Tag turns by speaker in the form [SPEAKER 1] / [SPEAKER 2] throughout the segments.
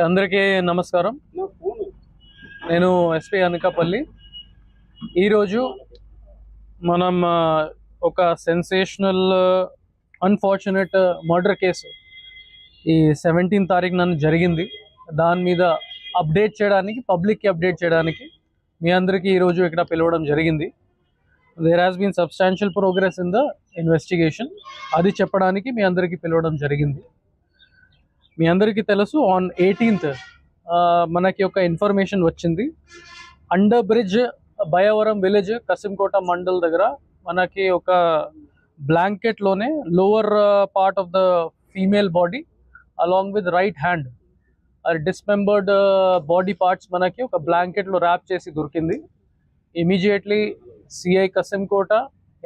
[SPEAKER 1] అందరికీ నమస్కారం. నేను ఎస్పీ అనకాపల్లి. ఈరోజు మనం ఒక సెన్సేషనల్ అన్ఫార్చునేట్ మర్డర్ కేసు ఈ 17 తారీఖున జరిగింది. దాని మీద అప్డేట్ చేయడానికి, పబ్లిక్కి అప్డేట్ చేయడానికి మీ అందరికీ ఈరోజు ఇక్కడ పిలవడం జరిగింది. There has been substantial progress in the investigation. అది చెప్పడానికి మీ అందరికీ పిలవడం జరిగింది. మీ అందరికీ తెలుసు, ఆన్ 18th మనకి ఒక ఇన్ఫర్మేషన్ వచ్చింది. Under bridge Bayavaram village Kasimkota mandal దగ్గర మనకి ఒక బ్లాంకెట్లోనే lower part of the female body along with right hand dismembered body parts మనకి ఒక బ్లాంకెట్లో ర్యాప్ చేసి దొరికింది. Immediately CI Kasimkota,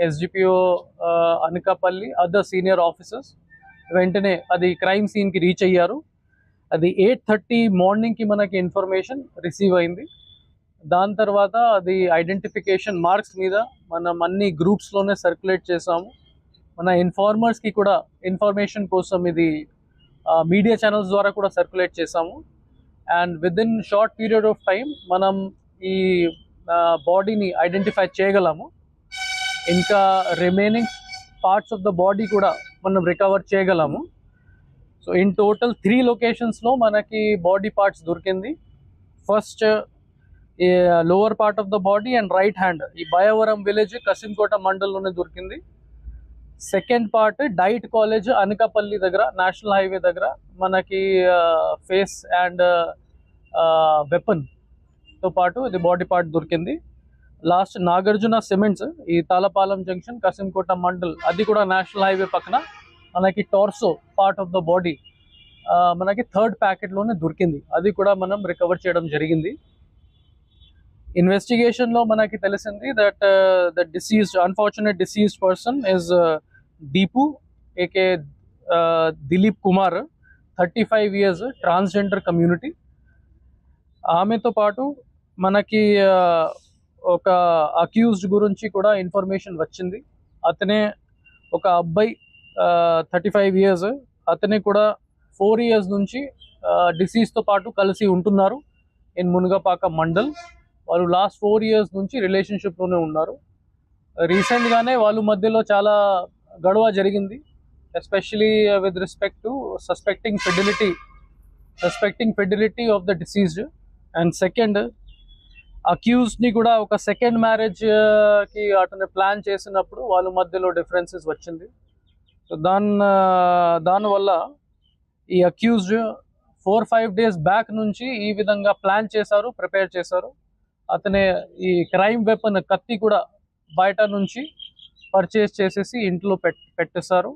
[SPEAKER 1] SDPO Anakapalli, other senior officers వెంటనే అది క్రైమ్ సీన్కి రీచ్ అయ్యారు. అది 8:30 మార్నింగ్కి మనకి ఇన్ఫర్మేషన్ రిసీవ్ అయింది. దాని తర్వాత అది ఐడెంటిఫికేషన్ మార్క్స్ మీద మనం అన్ని గ్రూప్స్లోనే సర్క్యులేట్ చేసాము. మన ఇన్ఫార్మర్స్కి కూడా ఇన్ఫర్మేషన్ కోసం ఇది మీడియా ఛానల్స్ ద్వారా కూడా సర్క్యులేట్ చేసాము. And within short period of time మనం ఈ బాడీని ఐడెంటిఫై చేయగలము. ఇంకా remaining parts of the body కూడా మనం రికవర్ చేయగలము. సో ఇన్ టోటల్ 3 లొకేషన్స్లో మనకి బాడీ పార్ట్స్ దొరికింది. ఫస్ట్ ఈ lower part of the body and right hand ఈ బయవరం విలేజ్ కసింకోట మండల్లోనే దొరికింది. Second part diet college Anakapalli దగ్గర, నేషనల్ హైవే దగ్గర మనకి ఫేస్ అండ్ వెపన్తో పాటు ఇది బాడీ పార్ట్ దొరికింది. లాస్ట్ నాగార్జున సిమెంట్స్ ఈ తాళపాలెం జంక్షన్ కసింకోట మండల్, అది కూడా నేషనల్ హైవే పక్కన మనకి torso part of the body మనకి థర్డ్ ప్యాకెట్లోనే దొరికింది. అది కూడా మనం రికవర్ చేయడం జరిగింది. ఇన్వెస్టిగేషన్లో మనకి తెలిసింది that the diseased unfortunate deceased person is Deepu AK Dilip Kumar, 35 years, transgender community. ఆమెతో పాటు మనకి ఒక అక్యూజ్డ్ గురించి కూడా ఇన్ఫర్మేషన్ వచ్చింది. అతనే ఒక అబ్బాయి 35 years, అతనే కూడా 4 years నుంచి డిసీజ్తో పాటు కలిసి ఉంటున్నారు ఇన్ మునగపాక మండల్. వాళ్ళు లాస్ట్ 4 years నుంచి రిలేషన్షిప్లోనే ఉన్నారు. రీసెంట్గానే వాళ్ళ మధ్యలో చాలా గొడవ జరిగింది, especially with respect to suspecting fidelity of the deceased. And second, అక్యూజ్డ్ని కూడా ఒక సెకండ్ మ్యారేజ్కి అతను ప్లాన్ చేసినప్పుడు వాళ్ళ మధ్యలో డిఫరెన్సెస్ వచ్చింది. సో దానివల్ల ఈ అక్యూజ్డ్ 4-5 days బ్యాక్ నుంచి ఈ విధంగా ప్లాన్ చేశారు, ప్రిపేర్ చేశారు. అతనే ఈ క్రైమ్ వెపన్ కత్తి కూడా బయట నుంచి పర్చేస్ చేసేసి ఇంట్లో పెట్టేశారు.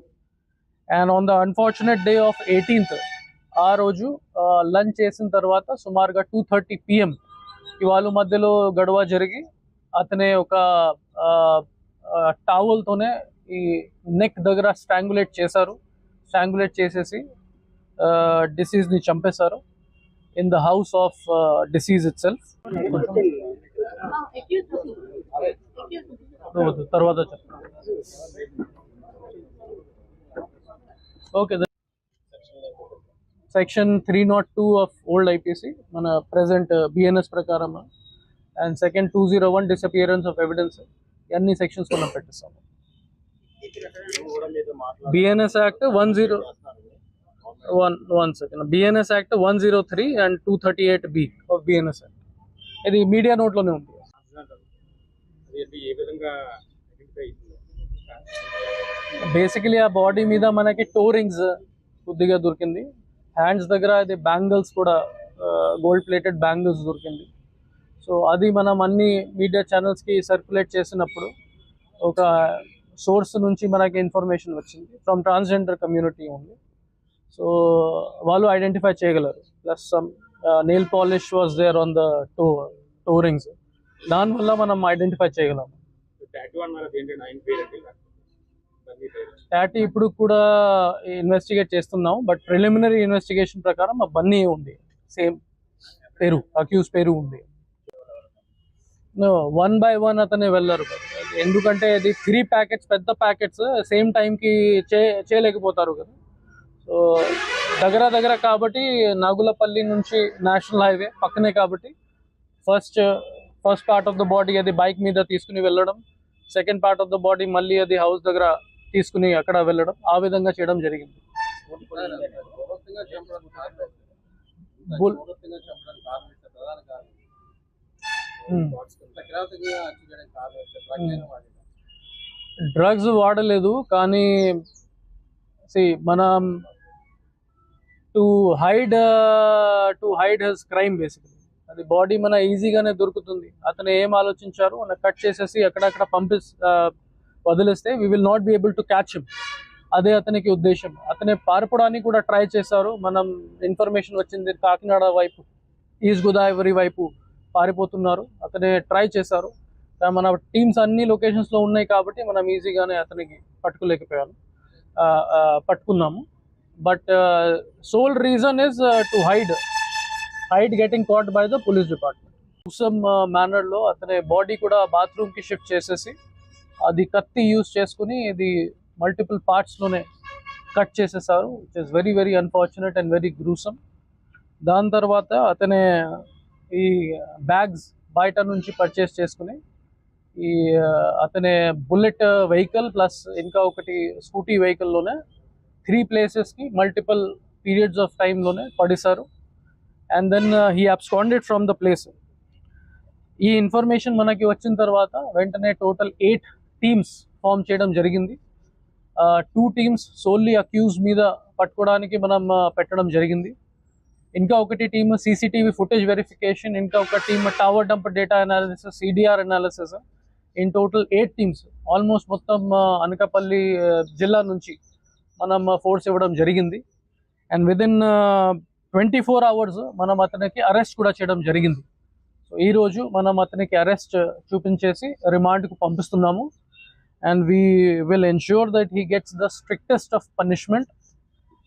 [SPEAKER 1] And on the unfortunate day of 18th ఆ రోజు లంచ్ చేసిన తర్వాత సుమారుగా 2:30 PM వాళ్ళ మధ్యలో గొడవ జరిగి అతనే ఒక టావల్తోనే ఈ నెక్ దగ్గర స్ట్రాంగులేట్ చేసేసి డిసీజ్ని చంపేశారు in the house of deceased itself. తర్వాత okay. Section 302 of old IPC మన ప్రెసెంట్ బిఎన్ఎస్ ప్రకారం, and second 201 disappearance of evidence, అన్ని సెక్షన్స్ మనం పెట్టిస్తాము. BNS act 103 and 238B of BNS act. ఇది మీడియా నోట్లోనే ఉంది. బేసికలీ ఆ బాడీ మీద మనకి టోరింగ్స్ కొద్దిగా దొరికింది. హ్యాండ్స్ దగ్గర అది బ్యాంగిల్స్ కూడా, గోల్డ్ ప్లేటెడ్ బ్యాంగిల్స్ దొరికింది. సో అది మనం అన్ని మీడియా ఛానల్స్కి సర్క్యులేట్ చేసినప్పుడు ఒక సోర్స్ నుంచి మనకి ఇన్ఫర్మేషన్ వచ్చింది ఫ్రమ్ ట్రాన్స్జెండర్ కమ్యూనిటీ ఉంది. సో వాళ్ళు ఐడెంటిఫై చేయగలరు. Plus some nail polish was there on the toe rings, దానివల్ల మనం ఐడెంటిఫై చేయగలము. టాటూ ఇప్పుడు కూడా ఇన్వెస్టిగేట్ చేస్తున్నాం, బట్ ప్రిలిమినరీ ఇన్వెస్టిగేషన్ ప్రకారం ఆ బన్నీ ఉంది, సేమ్ పేరు, అక్యూజ్ పేరు ఉంది. వన్ బై వన్ అతనే వెళ్ళరు, ఎందుకంటే అది 3 ప్యాకెట్స్, పెద్ద ప్యాకెట్స్ సేమ్ టైంకి చేయలేకపోతారు కదా. సో దగ్గర దగ్గర కాబట్టి నాగులపల్లి నుంచి నేషనల్ హైవే పక్కనే కాబట్టి first part of the body అది బైక్ మీద తీసుకుని వెళ్ళడం, second part of the body మళ్ళీ అది హౌస్ దగ్గర తీసుకుని అక్కడ వెళ్ళడం, ఆ విధంగా చేయడం జరిగింది. డ్రగ్స్ వాడలేదు, కానీ మనం to hide his crime basically. అది బాడీ మన ఈజీగానే దొరుకుతుంది. అతను ఏం ఆలోచించారు, మన కట్ చేసేసి అక్కడక్కడ వదిలేస్తే we will not be able to catch him. అదే అతనికి ఉద్దేశం. అతనే పారిపోవడానికి కూడా ట్రై చేశారు. మనం ఇన్ఫర్మేషన్ వచ్చింది కాకినాడ వైపు, ఈస్ట్ గోదావరి వైపు పారిపోతున్నారు, అతనే ట్రై చేశారు. మన టీమ్స్ అన్ని లొకేషన్స్లో ఉన్నాయి కాబట్టి మనం ఈజీగానే అతనికి పట్టుకున్నాము. But sole reason is to hide getting caught by the police department. Some మేనర్లో అతని బాడీ కూడా బాత్రూమ్కి షిఫ్ట్ చేసేసి అది కత్తి యూజ్ చేసుకుని ఇది మల్టిపుల్ పార్ట్స్లోనే కట్ చేసేసారు. It is very very unfortunate and very gruesome. దాని తర్వాత అతనే ఈ బ్యాగ్స్ బయట నుంచి పర్చేస్ చేసుకుని ఈ అతనే బుల్లెట్ వెహికల్ ప్లస్ ఇంకా ఒకటి స్కూటీ వెహికల్లోనే 3 ప్లేసెస్కి మల్టిపుల్ పీరియడ్స్ ఆఫ్ టైంలోనే పడేశారు. And then he absconded from the place. ఈ ఇన్ఫర్మేషన్ మనకి వచ్చిన తర్వాత వెంటనే టోటల్ 8 టీమ్స్ ఫామ్ చేయడం జరిగింది. 2 టీమ్స్ సోల్లీ అక్యూజ్ మీద పట్టుకోవడానికి మనం పెట్టడం జరిగింది. ఇంకా ఒకటి టీమ్ సీసీటీవీ ఫుటేజ్ వెరిఫికేషన్, ఇంకా ఒక team tower dump data analysis, EDR analysis. In total 8 teams almost మొత్తం అనకాపల్లి జిల్లా నుంచి మనం ఫోర్స్ ఇవ్వడం జరిగింది. అండ్ విదిన్ 24 అవర్స్ మనం అతనికి అరెస్ట్ కూడా చేయడం జరిగింది. సో ఈరోజు మనం అతనికి అరెస్ట్ చూపించేసి రిమాండ్కు పంపిస్తున్నాము. And we will ensure that he gets the strictest of punishment.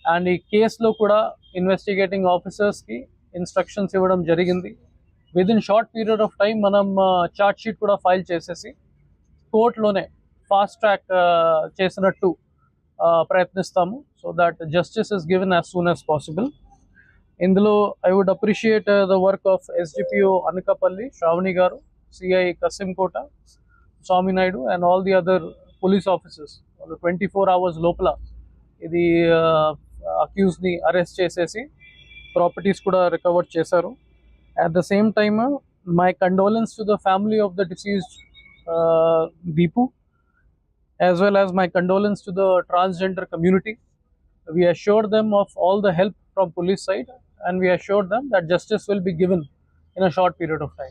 [SPEAKER 1] And ఈ కేసులో కూడా ఇన్వెస్టిగేటింగ్ ఆఫీసర్స్కి ఇన్స్ట్రక్షన్స్ ఇవ్వడం జరిగింది. Within short period of time మనం ఛార్జ్ షీట్ కూడా ఫైల్ చేసేసి కోర్టులోనే ఫాస్ట్ ట్రాక్ చేసినట్టు ప్రయత్నిస్తాము. So that justice is given as soon as possible. ఇందులో I would appreciate the work of SDPO Anakapalli Shravani garu, CI Kasimkota Swamy Naidu and all the other police officers. వాళ్ళు 24 hours లోపల ఇది అక్యూజ్ని అరెస్ట్ చేసేసి ప్రాపర్టీస్ కూడా రికవర్ చేశారు. At the same time, my condolence to the family of the deceased Deepu, as well as my condolence to the transgender community. We assure them of all the help from police side, and we assure them that justice will be given in a short period of time.